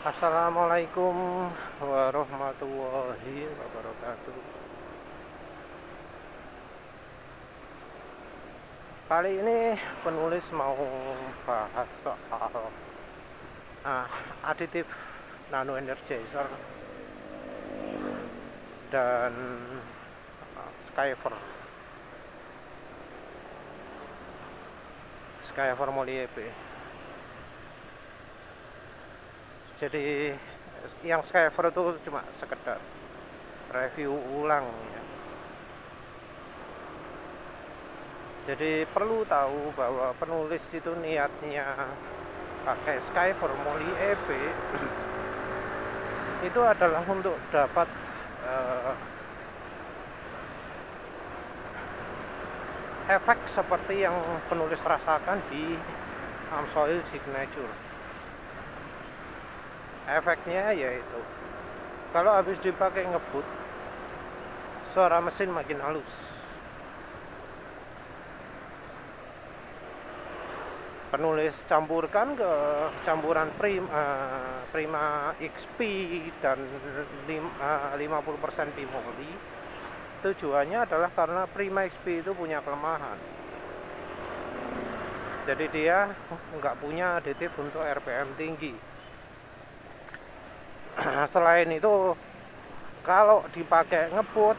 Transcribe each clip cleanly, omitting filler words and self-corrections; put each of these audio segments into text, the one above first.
Assalamualaikum warahmatullahi wabarakatuh. Kali ini penulis mau bahas soal aditif nano energizer dan Skyfer Moly EP. Jadi yang Skyfer itu cuma sekedar review ulang ya. Jadi perlu tahu bahwa penulis itu niatnya pakai Skyfer Moly EP itu adalah untuk dapat efek seperti yang penulis rasakan di Amsoil Signature. Efeknya yaitu kalau habis dipakai ngebut, suara mesin makin halus. Penulis campuran Prima XP dan 50% P-Moly. Tujuannya adalah karena Prima XP itu punya kelemahan. Jadi dia nggak punya aditif untuk RPM tinggi. Selain itu, kalau dipakai ngebut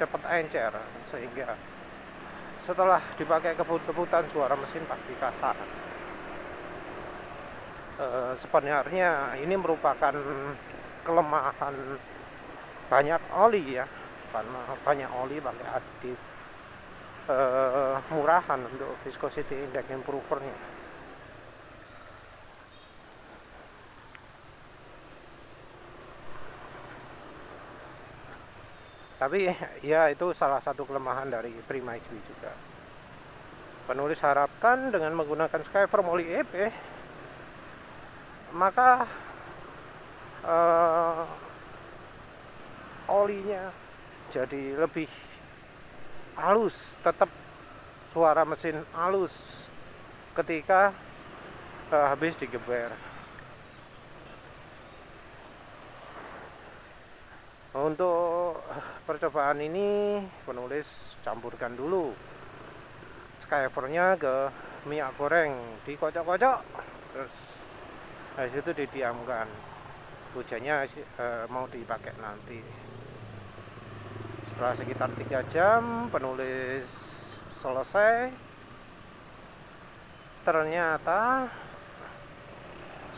cepat encer, sehingga setelah dipakai kebut-kebutan suara mesin pasti kasar. Sebenarnya ini merupakan kelemahan banyak oli ya, karena banyak oli pakai aditif murahan untuk viscosity index improvernya. Tapi ya itu salah satu kelemahan dari Prima XP juga. Penulis harapkan dengan menggunakan Skyfer Moly EP maka olinya jadi lebih halus, tetap suara mesin halus ketika habis digeber. Untuk percobaan ini penulis campurkan dulu Skyfernya ke minyak goreng, dikocok-kocok, terus habis itu didiamkan. Hujannya mau dipakai nanti. Setelah sekitar 3 jam penulis selesai, ternyata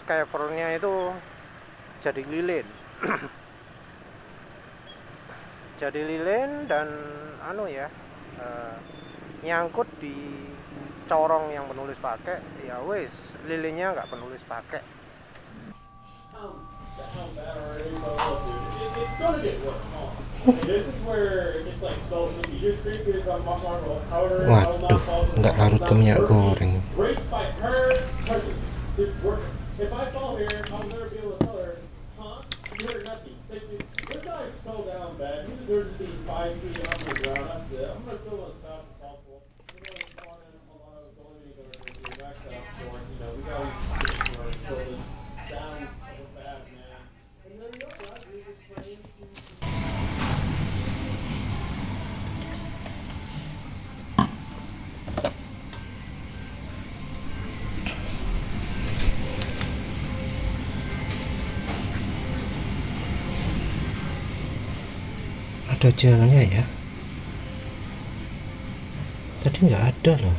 Skyfernya itu jadi lilin. Jadi lilin dan nyangkut di corong yang penulis pakai. Ya wis, lilinnya nggak penulis pakai. Waduh, nggak larut ke minyak goreng. Ada gelnya ya, tadi nggak ada loh.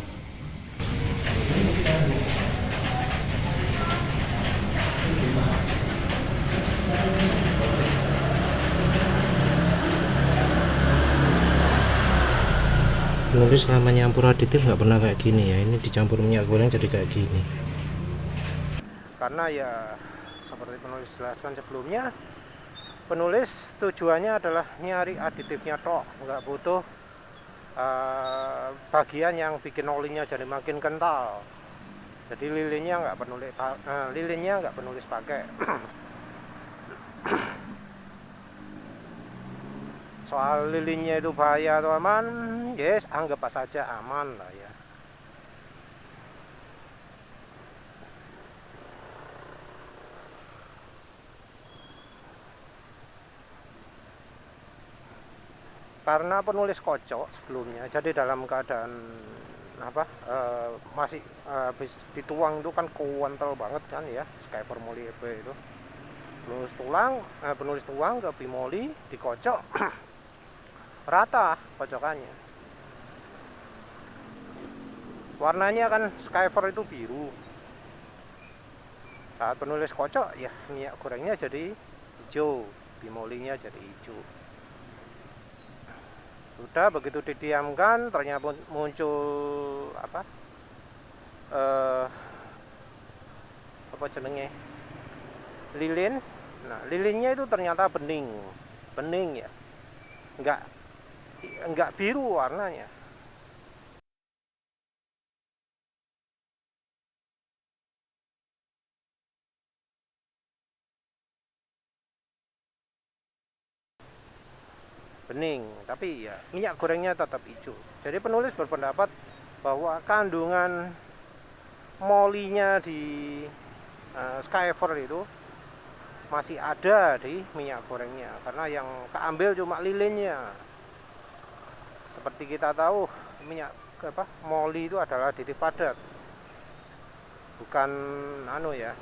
Penulis selama nyampur aditif nggak pernah kayak gini ya, ini dicampur minyak goreng jadi kayak gini. Karena ya seperti penulis jelaskan sebelumnya, penulis tujuannya adalah nyari aditifnya tok, nggak butuh bagian yang bikin olinya jadi makin kental. Jadi lilinnya nggak penulis pakai. Soal lilinnya itu bahaya atau aman, yes, anggap saja aman lah ya. karena penulis kocok sebelumnya, jadi dalam keadaan masih habis dituang itu kan kuantel banget kan ya, Skyper Molly EP itu penulis tuang ke bimoli dikocok rata kocokannya. Warnanya kan Skyper itu biru, saat penulis kocok ya minyak gorengnya jadi hijau, bimolinya jadi hijau. Sudah begitu didiamkan ternyata muncul apa jenenge lilin. Nah, lilinnya itu ternyata bening ya, enggak biru warnanya. Bening, tapi ya minyak gorengnya tetap hijau. Jadi penulis berpendapat bahwa kandungan molinya di Skyper itu masih ada di minyak gorengnya, karena yang keambil cuma lilinnya. Seperti kita tahu minyak moli itu adalah additif padat, bukan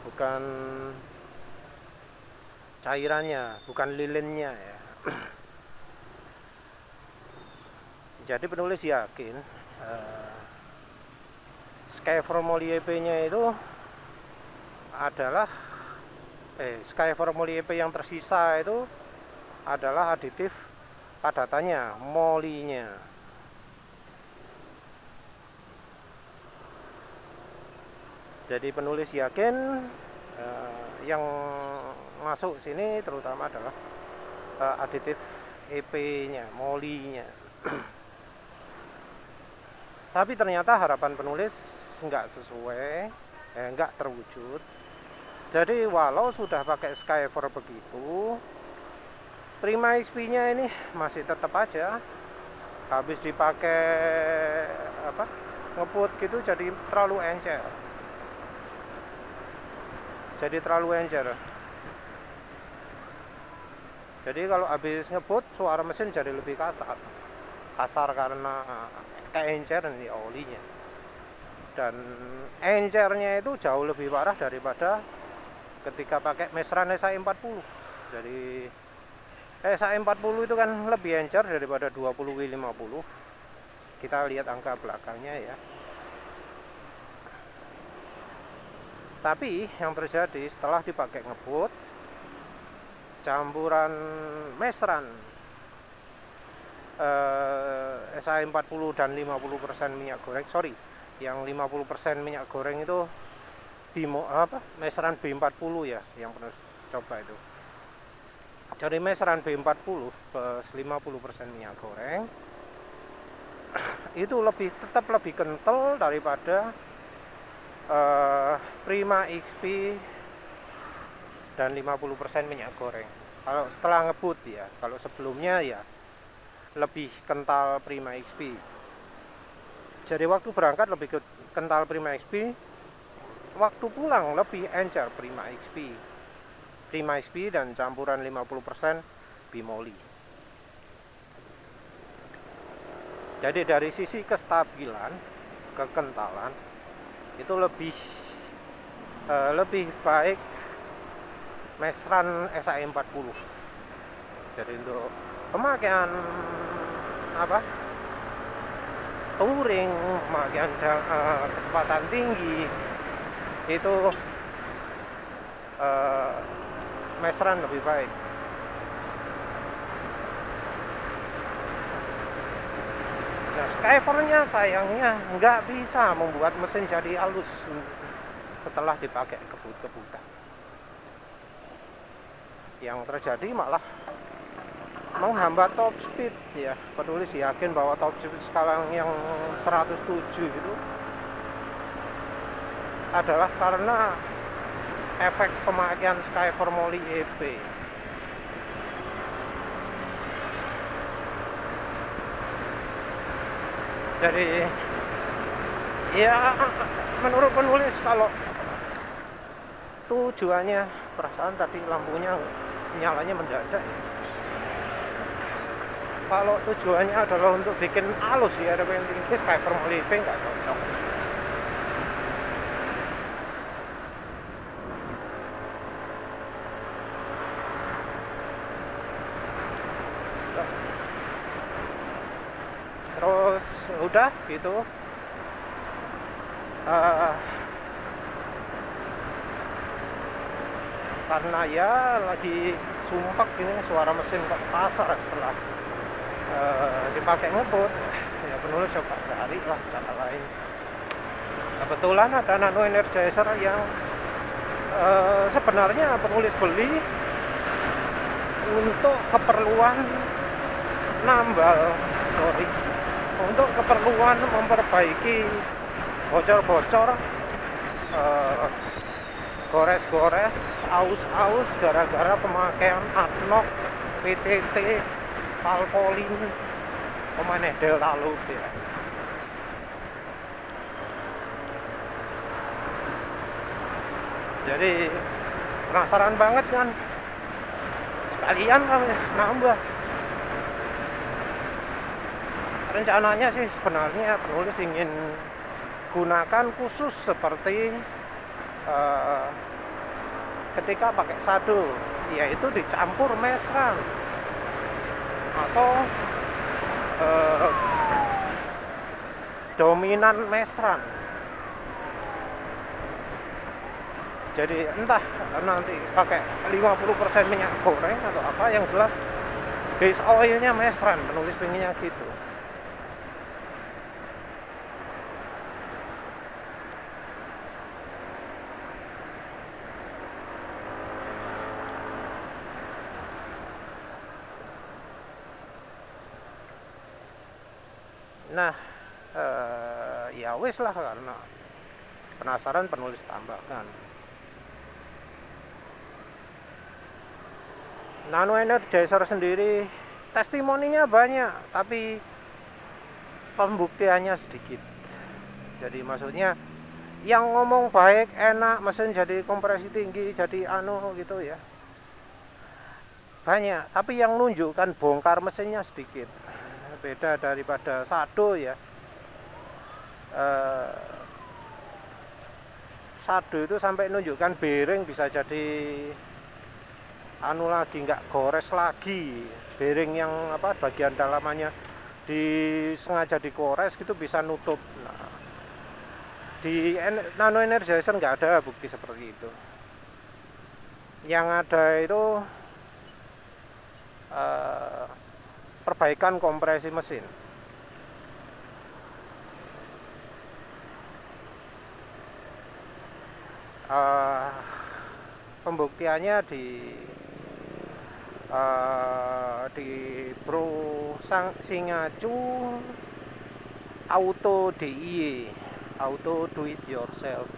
bukan cairannya, bukan lilinnya ya. Jadi penulis yakin Skyper Molly EP nya itu adalah Skyper Molly EP yang tersisa itu adalah aditif padatannya, molinya. Jadi penulis yakin yang masuk sini terutama adalah aditif EP nya, molinya. Tapi ternyata harapan penulis nggak sesuai, nggak terwujud. Jadi walau sudah pakai Skyper begitu, Prima XP nya ini masih tetap aja habis dipakai ngeput gitu jadi terlalu encer. Jadi kalau habis ngebut suara mesin jadi lebih kasar karena keencer nih olinya, dan encernya itu jauh lebih parah daripada ketika pakai Mesran SAE40. Jadi SAE40 itu kan lebih encer daripada 20W50. Kita lihat angka belakangnya ya. Tapi yang terjadi setelah dipakai ngebut, campuran Mesran SAE40 dan 50% minyak goreng, yang 50% minyak goreng itu Mesran B40 ya, yang pernah coba itu. Jadi Mesran B40 plus 50% minyak goreng itu tetap lebih kental daripada Prima XP dan 50% minyak goreng. Kalau setelah ngebut ya, kalau sebelumnya ya lebih kental Prima XP. Jadi waktu berangkat lebih kental Prima XP, waktu pulang lebih encer Prima XP dan campuran 50% bimoli. Jadi dari sisi kestabilan, kekentalan itu lebih baik Mesran SAE40. Jadi untuk pemakaian touring, pemakaian kecepatan tinggi itu Mesran lebih baik. Nah, Skyper-nya sayangnya nggak bisa membuat mesin jadi halus setelah dipakai kebut-kebutan. Yang terjadi malah menghambat top speed ya. Penulis yakin bahwa top speed sekarang yang 107 itu adalah karena efek pemakaian Skyper Molly EP. Jadi ya menurut penulis kalau tujuannya, perasaan tadi lampunya nyalanya mendadak. kalau tujuannya adalah untuk bikin halus ya airplane tinggi, Skyper Malibu nggak cocok. Terus udah gitu. Eh, karena ya lagi sumpek ini suara mesin kok kasar setelah dipakai ngebut, ya penulis coba cari lah cara lain. Kebetulan ada nano energizer yang sebenarnya penulis beli untuk keperluan nambal, untuk keperluan memperbaiki bocor-bocor, gores-gores, aus-aus gara-gara pemakaian adnoc, PTT, Valvoline, pemain Delta Loop ya. Jadi penasaran banget kan, sekalian kami nambah. Rencananya sih sebenarnya penulis ingin gunakan khusus seperti ketika pakai sado, yaitu dicampur mesran atau dominan mesran. Jadi entah nanti pakai 50% minyak goreng atau apa, yang jelas base oilnya mesran, penulis pengennya gitu. Nah, ya wis lah, karena penasaran penulis tambahkan. Nano Energizer sendiri testimoninya banyak, tapi pembuktiannya sedikit. Jadi maksudnya yang ngomong baik, enak, mesin jadi kompresi tinggi, jadi gitu ya, banyak, tapi yang nunjukkan bongkar mesinnya sedikit. Beda daripada sado ya. Sado itu sampai nunjukkan bearing bisa jadi lagi, nggak gores lagi, bearing yang bagian dalamannya sengaja digores gitu bisa nutup. Nah, di Nano Energizer nggak ada bukti seperti itu. Yang ada itu perbaikan kompresi mesin. Pembuktiannya di Bro Singacu Auto DIY, Auto Do It Yourself.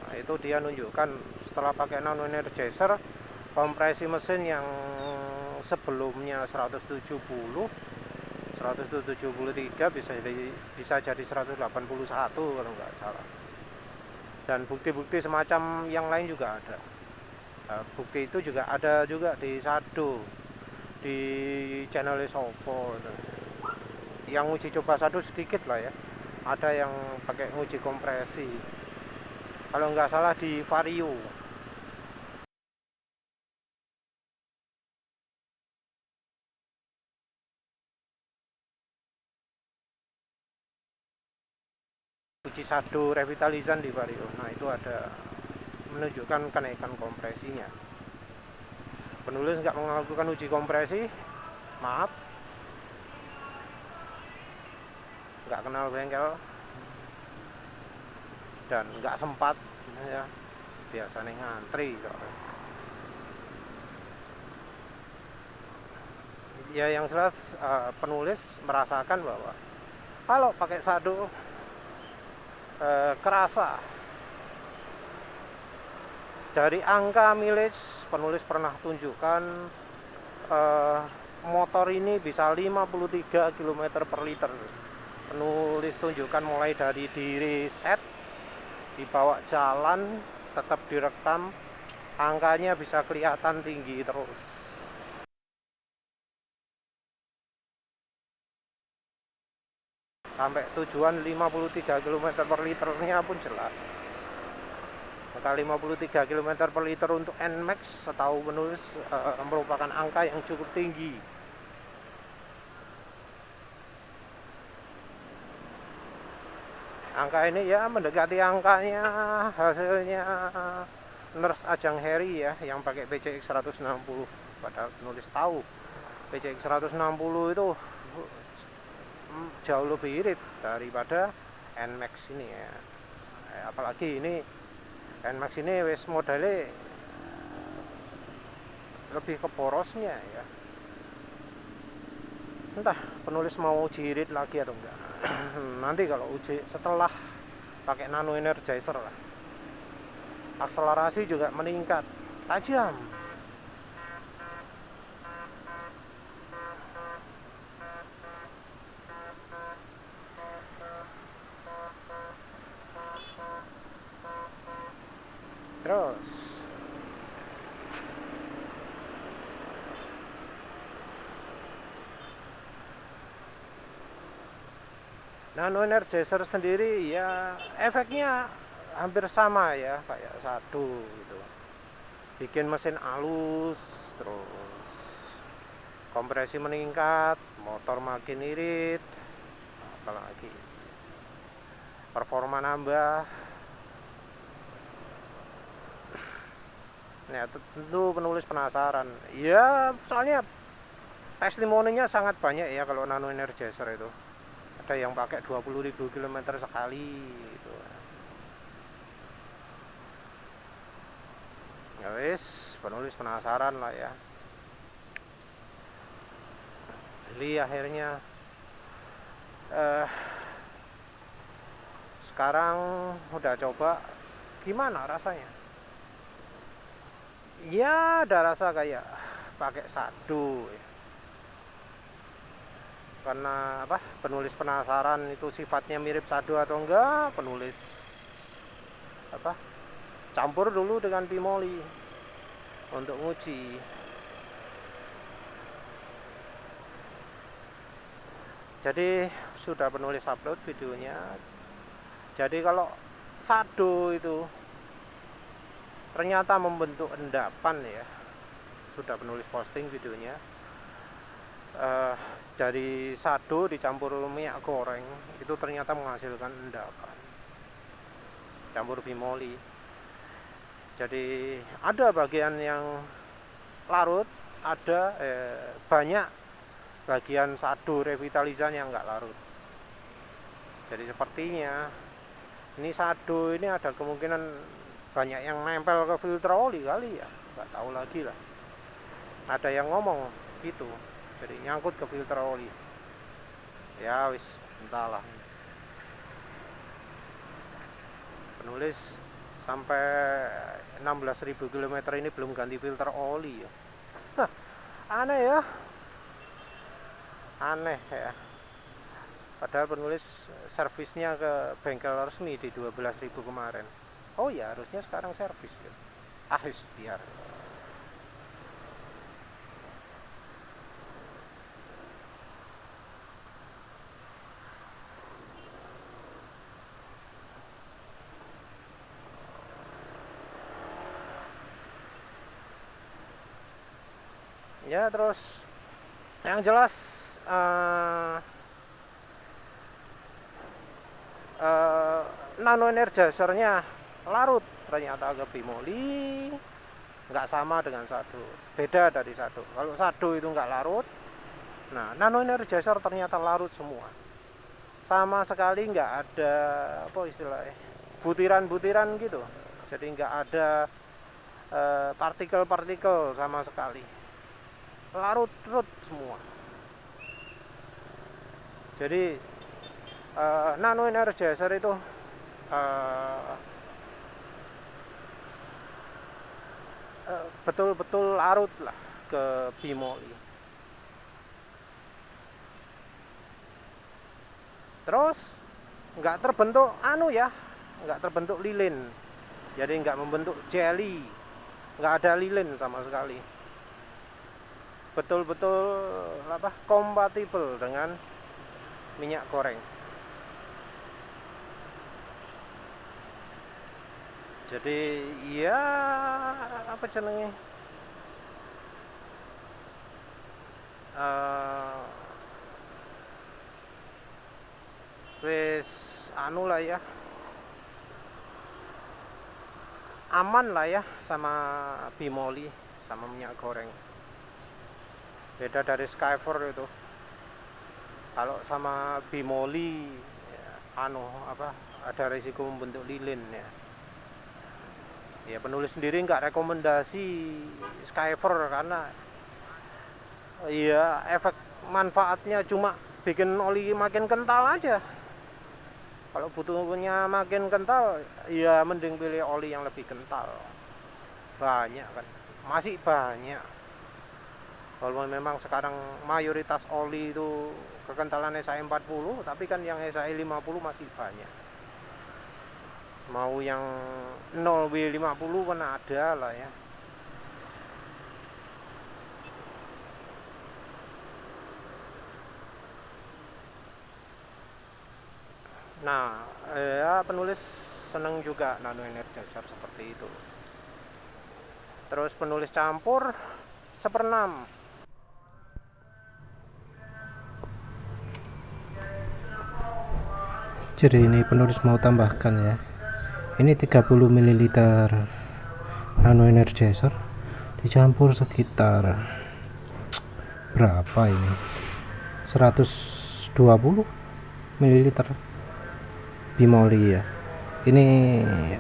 Nah, itu dia nunjukkan setelah pakai Nano Energizer, kompresi mesin yang sebelumnya 170, 173 bisa jadi 181 kalau nggak salah. Dan bukti-bukti semacam yang lain juga ada. Nah, bukti itu juga ada juga di Sado, di channel Sopo. Yang uji coba Sado sedikit lah ya. Ada yang pakai uji kompresi. Kalau nggak salah di Vario. Uji Sado revitalizan di Vario. Nah, itu ada menunjukkan kenaikan kompresinya. Penulis nggak melakukan uji kompresi, maaf, nggak kenal bengkel dan nggak sempat ya, biasanya ngantri soalnya. Ya yang jelas penulis merasakan bahwa kalau pakai sado kerasa. Dari angka mileage, penulis pernah tunjukkan motor ini bisa 53 km per liter. Penulis tunjukkan mulai dari di reset, dibawa jalan, tetap direkam, angkanya bisa kelihatan tinggi terus. sampai tujuan 53 km per liternya pun jelas. Maka 53 km per liter untuk NMAX setahu penulis merupakan angka yang cukup tinggi. Angka ini ya mendekati angkanya hasilnya Nurse Ajeng Harry ya, yang pakai PCX 160. Padahal penulis tahu PCX 160 itu jauh lebih irit daripada NMAX ini ya. Apalagi ini NMAX ini wis modelnya lebih ke porosnya ya. Entah penulis mau uji irit lagi atau enggak. Nanti kalau uji setelah pakai nano energizer lah, akselerasi juga meningkat tajam. Terus nano energizer sendiri ya efeknya hampir sama ya kayak satu gitu, bikin mesin halus, terus kompresi meningkat, motor makin irit, apalagi performa nambah. Nah tentu penulis penasaran ya, soalnya testimoninya sangat banyak ya kalau nano energizer itu. Ada yang pakai 20.000 km sekali gitu. Ya wis, penulis penasaran lah ya. Jadi akhirnya sekarang udah coba, gimana rasanya? Ya ada rasa kayak pakai sadu ya. Karena apa, penulis penasaran itu sifatnya mirip sadu atau enggak, penulis apa, campur dulu dengan bimoli untuk nguji. Jadi sudah penulis upload videonya. Jadi kalau sadu itu ternyata membentuk endapan ya, sudah penulis posting videonya. Dari sadu dicampur minyak goreng itu ternyata menghasilkan endapan campur bimoli. Jadi ada bagian yang larut, ada banyak bagian sadu revitalizan yang enggak larut. Jadi sepertinya ini sadu ini ada kemungkinan banyak yang nempel ke filter oli kali ya, nggak tahu lagi lah. Ada yang ngomong gitu, jadi nyangkut ke filter oli. Ya wis, entahlah. Penulis sampai 16.000 km ini belum ganti filter oli ya. Hah, aneh ya. Aneh ya. Padahal penulis servisnya ke bengkel resmi di 12.000 kemarin. Oh ya, harusnya sekarang servis ya. Biar. Ya terus yang jelas nano energizernya larut ternyata ke bimoli, nggak sama dengan sadu, beda dari sadu. Kalau sadu itu nggak larut, nah nano energizer ternyata larut semua, sama sekali nggak ada apa istilahnya butiran-butiran gitu, jadi nggak ada partikel-partikel sama sekali, larut-larut semua. Jadi nano energizer itu betul-betul larut lah ke bimoli. Terus nggak terbentuk nggak terbentuk lilin, jadi nggak membentuk jelly, nggak ada lilin sama sekali. Betul-betul kompatibel dengan minyak goreng. Jadi ya apa jenenge, eh wis anu lah ya, aman lah ya sama bimoli sama minyak goreng. Beda dari Skyfor itu. Kalau sama bimoli ya, anu apa, ada risiko membentuk lilin ya. Ya penulis sendiri nggak rekomendasi Skyfor karena ya efek manfaatnya cuma bikin oli makin kental aja. Kalau butuhnya makin kental ya mending pilih oli yang lebih kental. Banyak kan, masih banyak. Walaupun memang sekarang mayoritas oli itu kekentalan SAE 40, tapi kan yang SAE 50 masih banyak. Mau yang 0W50 kan ada lah ya. Nah, ya penulis seneng juga nano energizer seperti itu. Terus penulis campur 1/6. Jadi ini penulis mau tambahkan ya, ini 30 ml nano energizer dicampur sekitar berapa ini, 120 ml bimoli ya. Ini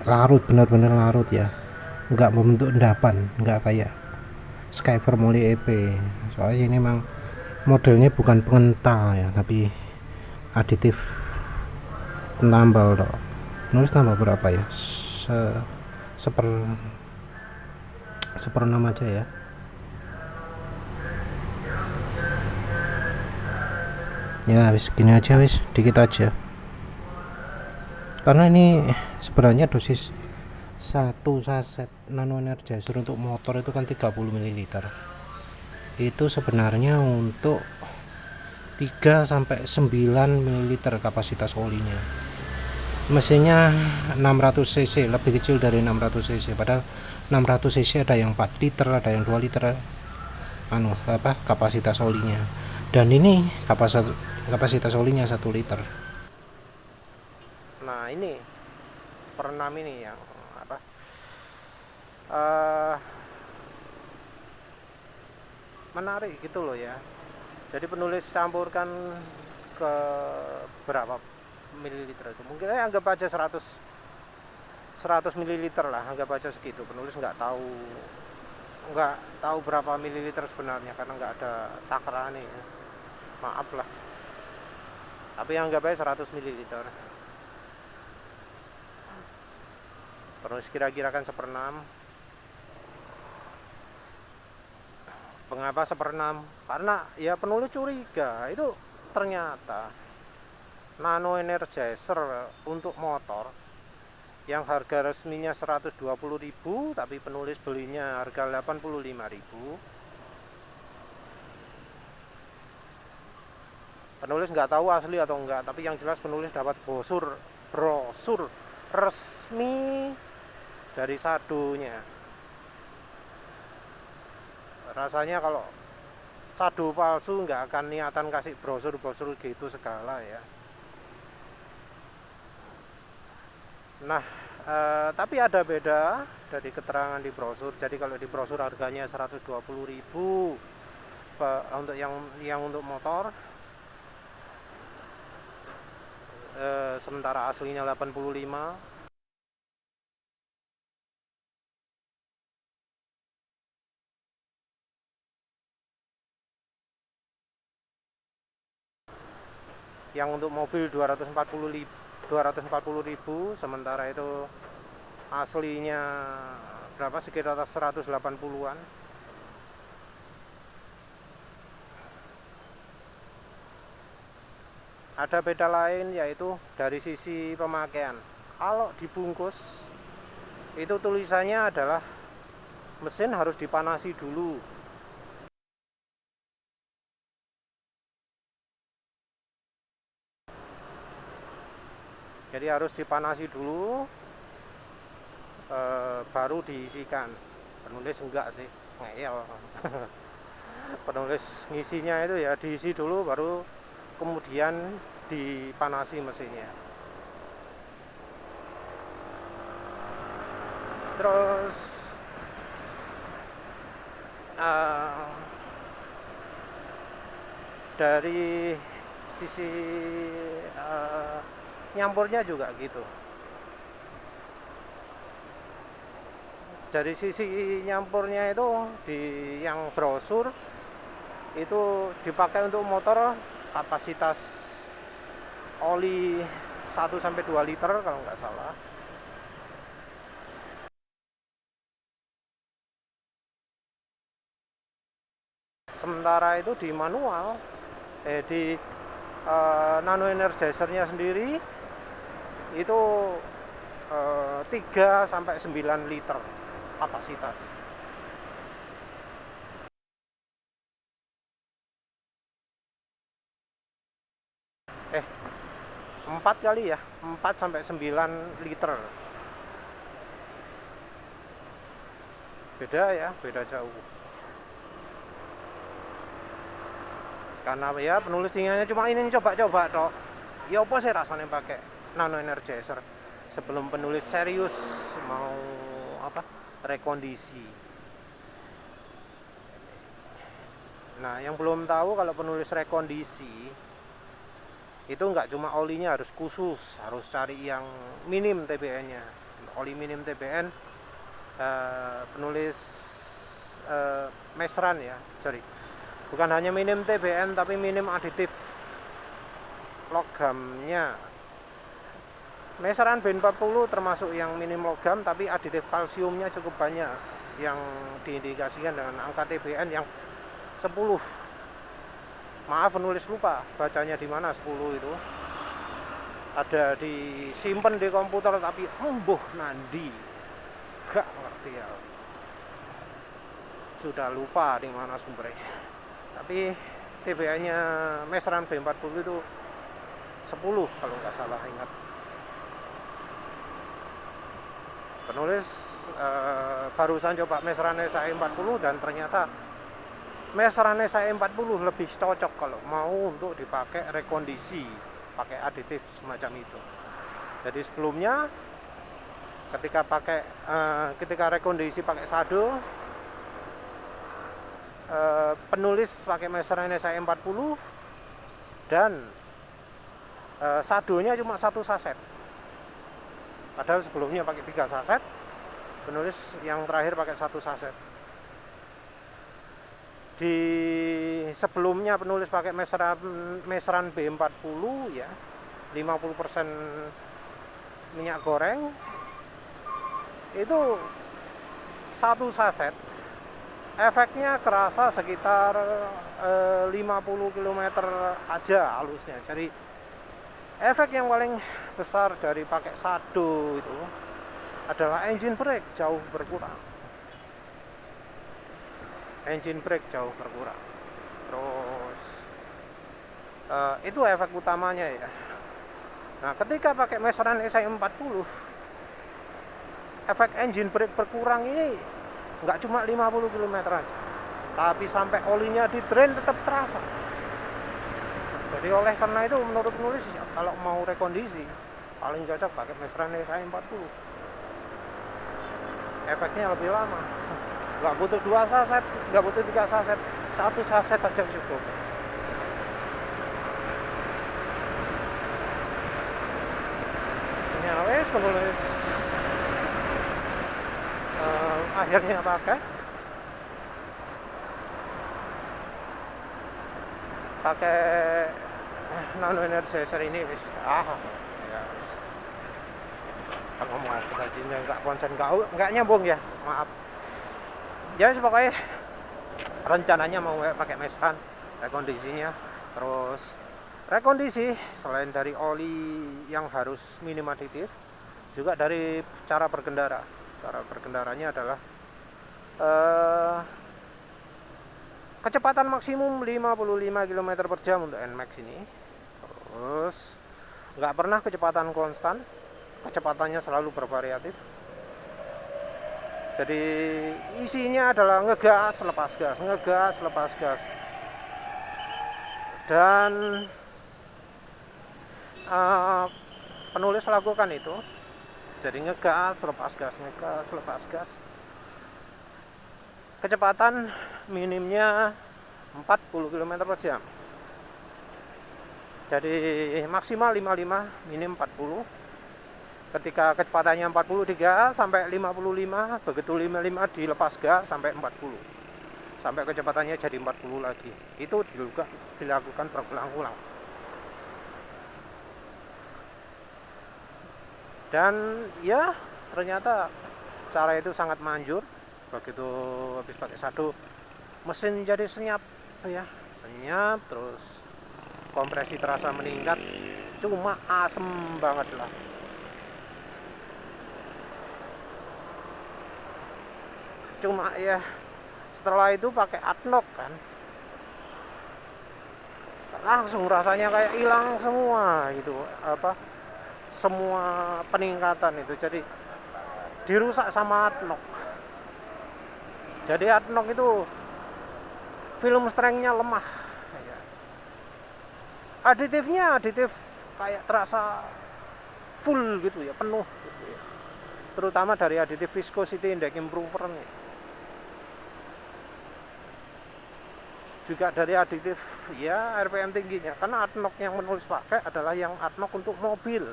larut, benar-benar larut ya, nggak membentuk endapan, nggak kayak Skyfer Moli EP. Soalnya ini memang modelnya bukan pengental ya, tapi aditif penambal dong. Nulis tambah berapa ya, seperenam aja ya. Ya wis gini aja, wis dikit aja, karena ini sebenarnya dosis satu saset nano energizer untuk motor itu kan 30 ml. Itu sebenarnya untuk 3 sampai 9 ml kapasitas olinya. Mesinnya 600 cc, lebih kecil dari 600 cc. Padahal 600 cc ada yang 4 liter, ada yang 2 liter kapasitas olinya. Dan ini kapasitas olinya 1 liter. Nah, ini 1/6 ini yang apa? Menarik gitu loh ya. Jadi penulis campurkan ke berapa mililiter itu, mungkin anggap aja 100 mililiter lah, anggap aja segitu. Penulis nggak tahu berapa mililiter sebenarnya karena nggak ada takarannya ya. Maaf lah, tapi anggap aja 100 mililiter. Terus kira-kira kan 1/6. Mengapa 1/6? Karena ya penulis curiga itu ternyata nano energizer untuk motor yang harga resminya 120.000 tapi penulis belinya harga 85.000. Penulis nggak tahu asli atau enggak, tapi yang jelas penulis dapat brosur resmi dari sadunya. Rasanya kalau sadu palsu nggak akan niatan kasih brosur gitu segala ya. Nah, tapi ada beda dari keterangan di brosur. Jadi kalau di brosur harganya 120.000 untuk yang untuk motor, sementara aslinya 85. Yang untuk mobil 240.000, sementara itu aslinya berapa, sekitar 180-an. Ada beda lain yaitu dari sisi pemakaian. Kalau dibungkus itu tulisannya adalah mesin harus dipanasi dulu. Jadi harus dipanasi dulu, baru diisikan. Penulis enggak sih, ngeyel. Penulis ngisinya itu ya diisi dulu baru kemudian dipanasi mesinnya. Terus dari sisi nyampurnya juga gitu. Dari sisi nyampurnya itu di yang brosur itu dipakai untuk motor kapasitas oli 1-2 liter kalau nggak salah. Sementara itu di manual di nano energizernya sendiri itu 3-9 liter kapasitas. 4 kali ya, 4-9 liter. Beda ya, beda jauh. Karena ya penulis tingginya cuma ini coba-coba toh. Ya apa sih rasanya pakai nano energizer sebelum penulis serius mau apa rekondisi. Nah, yang belum tahu kalau penulis rekondisi itu nggak cuma olinya harus khusus, harus cari yang minim TBN-nya. Oli minim TBN penulis mesran ya, sorry. Bukan hanya minim TBN tapi minim aditif logamnya. Meseran B40 termasuk yang minim logam tapi aditif kalsiumnya cukup banyak yang diindikasikan dengan angka TBN yang 10. Maaf penulis lupa bacanya di mana 10 itu. Ada disimpan di komputer tapi embuh nandi. Gak ngerti ya. Sudah lupa di mana sumbernya. Tapi TBN-nya meseran B40 itu 10 kalau nggak salah ingat. Penulis barusan coba meseran SAE 40 dan ternyata meseran SAE 40 lebih cocok kalau mau untuk dipakai rekondisi, pakai aditif semacam itu. Jadi sebelumnya ketika rekondisi pakai sado, penulis pakai meseran SAE 40 dan sadonya cuma 1 saset. Padahal sebelumnya pakai 3 saset, penulis yang terakhir pakai 1 saset. Di sebelumnya penulis pakai meseran B40 ya, 50% minyak goreng, itu 1 saset efeknya kerasa sekitar 50 km aja halusnya. Jadi efek yang paling besar dari pakai sado itu adalah engine brake jauh berkurang. Engine brake jauh berkurang. Terus itu efek utamanya ya. Nah, ketika pakai meseran SAE 40, efek engine brake berkurang ini nggak cuma 50 km aja, tapi sampai olinya di drain tetap terasa. Jadi oleh karena itu menurut penulis ya, kalau mau rekondisi paling cocok pakai meseran SAE 40. Efeknya lebih lama. Nggak butuh 2 saset, nggak butuh 3 saset, 1 saset aja cukup. Ya wes penulis akhirnya pakai nano energizer ini wis ya ngomong aku tadinya nggak konsen nggak nyambung ya, maaf ya. Pokoknya rencananya mau pakai meseran rekondisinya. Terus rekondisi selain dari oli yang harus minim aditif, juga dari cara berkendara. Cara berkendaranya adalah kecepatan maksimum 55 km per jam untuk NMAX ini. Terus nggak pernah kecepatan konstan, kecepatannya selalu bervariatif. Jadi isinya adalah ngegas lepas gas, ngegas lepas gas. Dan penulis lakukan itu. Jadi ngegas lepas gas, ngegas lepas gas. Kecepatan minimnya 40 km per jam. Jadi maksimal 55, minim 40. Ketika kecepatannya 43 sampai 55, begitu 55 dilepas gas sampai 40. Sampai kecepatannya jadi 40 lagi. Itu juga dilakukan berulang-ulang. Dan ya ternyata cara itu sangat manjur. Begitu habis pakai sadu, mesin jadi senyap ya, senyap, terus kompresi terasa meningkat, cuma asem banget lah. Cuma ya setelah itu pakai adnock kan, langsung rasanya kayak hilang semua gitu, semua peningkatan itu jadi dirusak sama adnock. Jadi adnock itu film strength-nya lemah. Aditif kayak terasa full gitu ya, penuh gitu ya. Terutama dari aditif viscosity index improver nih. Juga dari aditif ya RPM tingginya, karena adnock yang menulis pakai adalah yang adnock untuk mobil.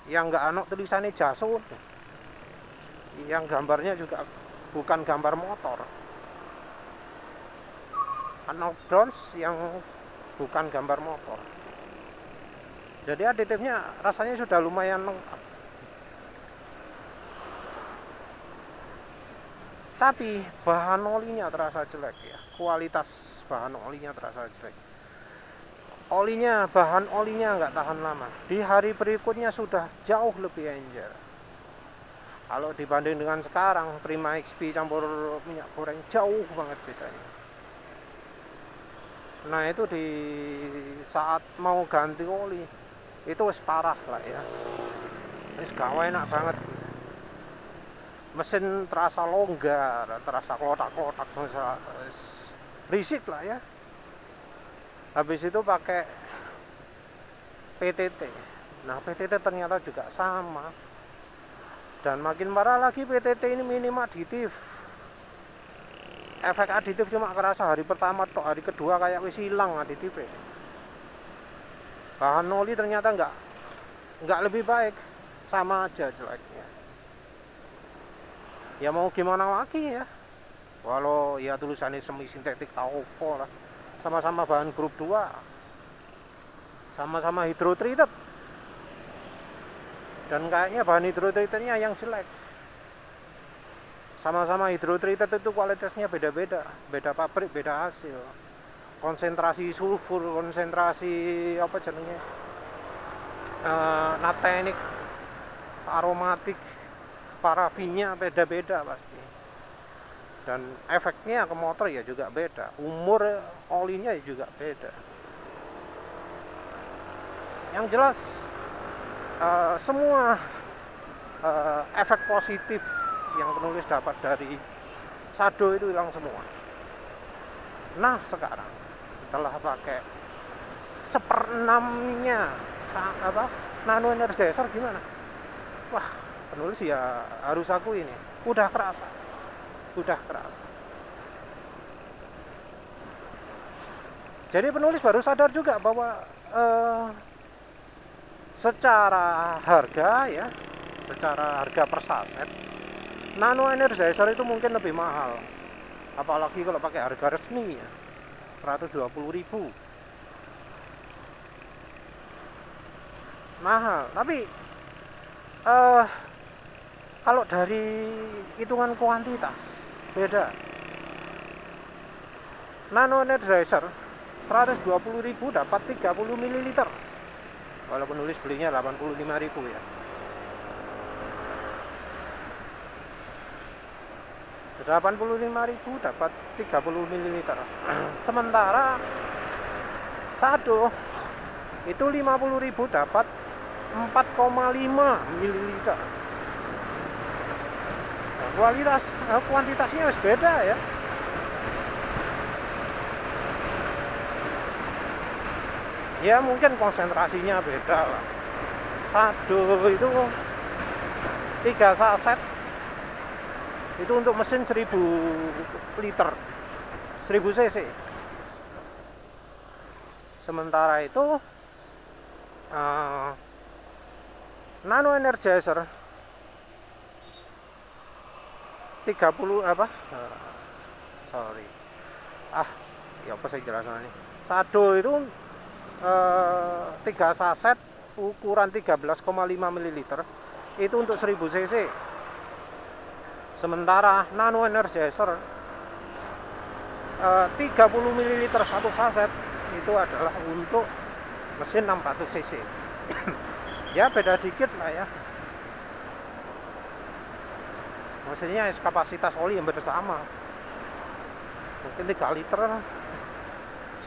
Yang nggak adnock tulisannya Jason. Yang gambarnya juga bukan gambar motor. Adnock bronze yang bukan gambar motor. Jadi aditifnya rasanya sudah lumayan lengkap. Tapi bahan olinya terasa jelek ya. Kualitas bahan olinya terasa jelek. Bahan olinya nggak tahan lama. Di hari berikutnya sudah jauh lebih encer. Kalau dibanding dengan sekarang, Prima XP campur minyak goreng jauh banget bedanya. Nah itu di saat mau ganti oli, itu wis parah lah ya. Wis gawe enak banget. Mesin terasa longgar, terasa klotak-klotak, berisik lah ya. Habis itu pakai PTT. Nah PTT ternyata juga sama. Dan makin parah lagi PTT ini minim aditif. Efek aditif cuma kerasa hari pertama tok, hari kedua kayak wis hilang aditifnya. Bahan oli ternyata nggak lebih baik, sama aja jeleknya. Ya mau gimana lagi ya. Walau ya tulisannya semi sintetik tahu apa lah. Sama-sama bahan grup 2. Sama-sama hydrotreated. Dan kayaknya bahan hydrotreatednya yang jelek. Sama-sama hydrotreated itu kualitasnya beda-beda, beda pabrik, beda hasil. Konsentrasi sulfur, konsentrasi apa jenenge, naptenik, aromatik, parafinnya beda-beda pasti. Dan efeknya ke motor ya juga beda, umur olinya juga beda. Yang jelas semua efek positif yang penulis dapat dari sado itu hilang semua. Nah sekarang setelah pakai 1/6-nya nano energizer gimana? Wah penulis ya harus aku ini udah kerasa. Jadi penulis baru sadar juga bahwa secara harga ya, secara harga per saset, nano energizer itu mungkin lebih mahal. Apalagi kalau pakai harga resmi ya, 120.000. Mahal, tapi kalau dari hitungan kuantitas beda. Nano energizer 120.000 dapat 30 ml. Kalau penulis belinya 85.000 ya. 85.000 dapat 30 ml. Sementara sado itu 50.000 dapat 4,5 ml. kuantitasnya harus beda ya. Ya mungkin konsentrasinya beda lah. Sado itu 3 saset itu untuk mesin 1000 liter, 1000 cc. Sementara itu Nano Energizer 30 apa? Sorry. Ya apa saya jelaskan ini. Sado itu 3 saset ukuran 13,5 ml itu untuk 1000 cc. Sementara Nano Energizer 30 ml satu saset itu adalah untuk mesin 600 cc. Ya beda dikit lah ya. Mesinnya kapasitas oli yang bersama. Mungkin 3 liter,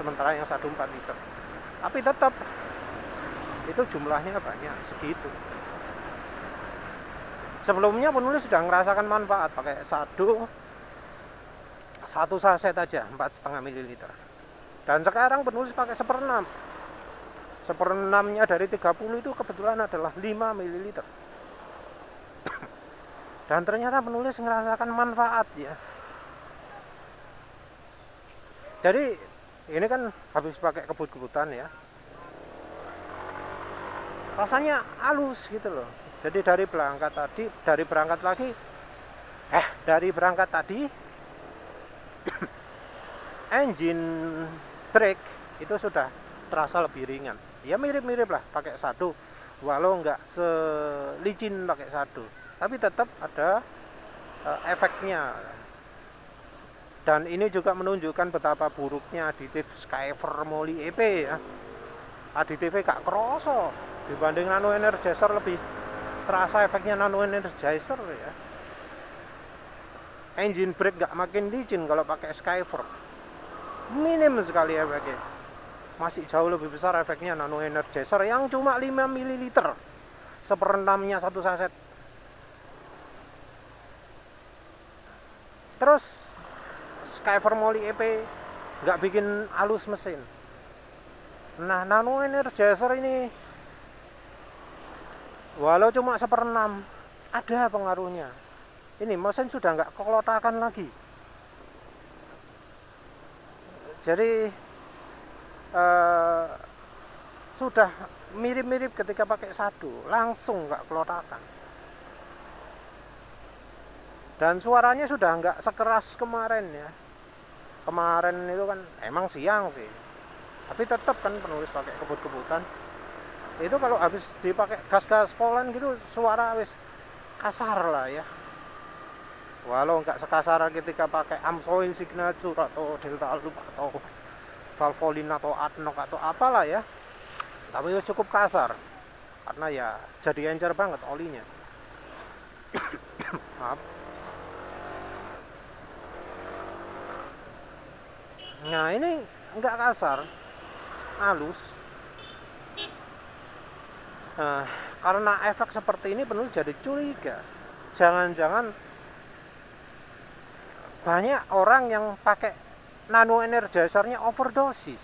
sementara yang satu 4 liter. Tapi tetap itu jumlahnya banyak segitu. Sebelumnya penulis sudah merasakan manfaat pakai sado 1 saset aja 4,5 ml. Dan sekarang penulis pakai 1/6. 1/6-nya dari 30 itu kebetulan adalah 5 ml. Dan ternyata penulis merasakan manfaat ya. Jadi ini kan habis pakai kebut-kebutan ya. Rasanya halus gitu loh. Jadi dari berangkat tadi engine brake itu sudah terasa lebih ringan. Ya mirip-mirip lah pakai sado, walau nggak selicin pakai sado, tapi tetap ada efeknya. Dan ini juga menunjukkan betapa buruknya aditif Skyfer Moly EP ya. Aditifnya gak kroso dibanding Nano Energizer, lebih terasa efeknya Nano Energizer ya. Engine brake gak makin licin kalau pakai Skyfer, minim sekali efeknya. Masih jauh lebih besar efeknya Nano Energizer yang cuma 5 ml, 1/6-nya satu saset. Terus Skyfer Moly EP nggak bikin halus mesin. Nah, Nano Energizer ini walau cuma 1/6 ada pengaruhnya. Ini mesin sudah nggak kelotakan lagi. Jadi sudah mirip-mirip ketika pakai sado, langsung nggak kelotakan. Dan suaranya sudah nggak sekeras kemarin ya. Kemarin itu kan emang siang sih, tapi tetap kan penulis pakai kebut-kebutan. Itu kalau habis dipakai gas-gas Poland gitu suara wis kasar lah ya. Walau nggak sekasar ketika pakai Amsoil Signature atau Delta Loop atau Valvoline atau Adnoc atau apalah ya, tapi wis cukup kasar karena ya jadi encer banget olinya. Maaf. Nah ini enggak kasar, halus. Nah, karena efek seperti ini penulis jadi curiga, jangan-jangan banyak orang yang pakai Nano Energizer-nya overdosis.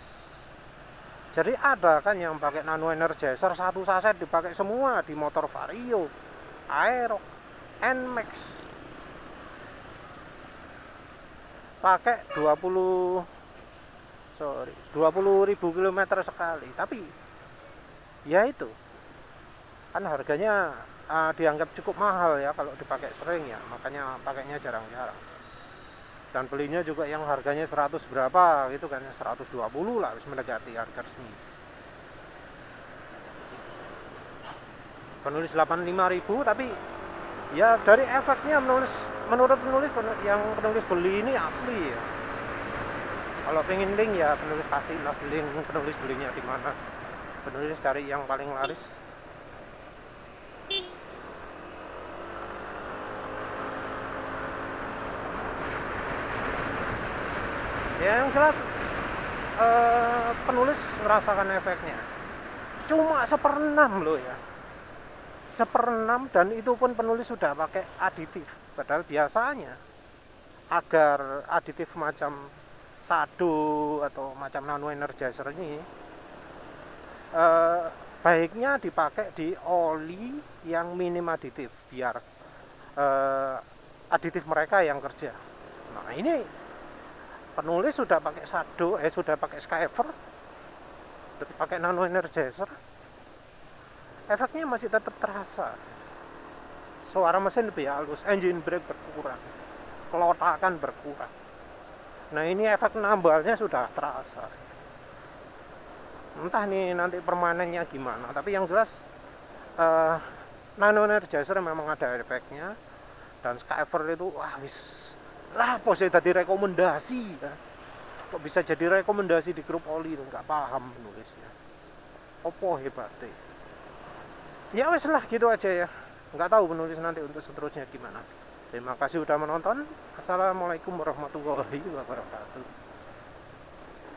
Jadi ada kan yang pakai Nano Energizer 1 saset dipakai semua di motor Vario, Aerox, Nmax, pakai 20.000 km sekali. Tapi ya itu kan harganya dianggap cukup mahal ya kalau dipakai sering ya, makanya pakainya jarang-jarang. Dan belinya juga yang harganya 100 berapa gitu kan, 120 lah, harus mendekati harga resmi. Penulis 85.000, tapi ya dari efeknya menurut penulis yang penulis beli ini asli ya. Kalau pengen link ya penulis kasih lah link penulis belinya di mana. Penulis cari yang paling laris. Ya, yang jelas penulis merasakan efeknya. Cuma 1/6 loh ya. 1/6, dan itu pun penulis sudah pakai aditif. Padahal biasanya agar aditif macam Sado atau macam nano energizer ini baiknya dipakai di oli yang minim aditif biar aditif mereka yang kerja. Nah ini penulis sudah pakai Sado, sudah pakai Skyver, sudah pakai nano energizer, efeknya masih tetap terasa. Suara mesin lebih halus, engine brake berkurang, kelotakan berkurang. Nah ini efek nambalnya sudah terasa. Entah nih nanti permanennya gimana, tapi yang jelas nano energizer memang ada efeknya. Dan Skyver itu wah wis lah apa sih tadi rekomendasi ya. Kok bisa jadi rekomendasi di grup oli, nggak paham penulisnya opo hebatnya. Ya wes lah gitu aja ya, nggak tahu penulis nanti untuk seterusnya gimana. Terima kasih sudah menonton. Assalamualaikum warahmatullahi wabarakatuh.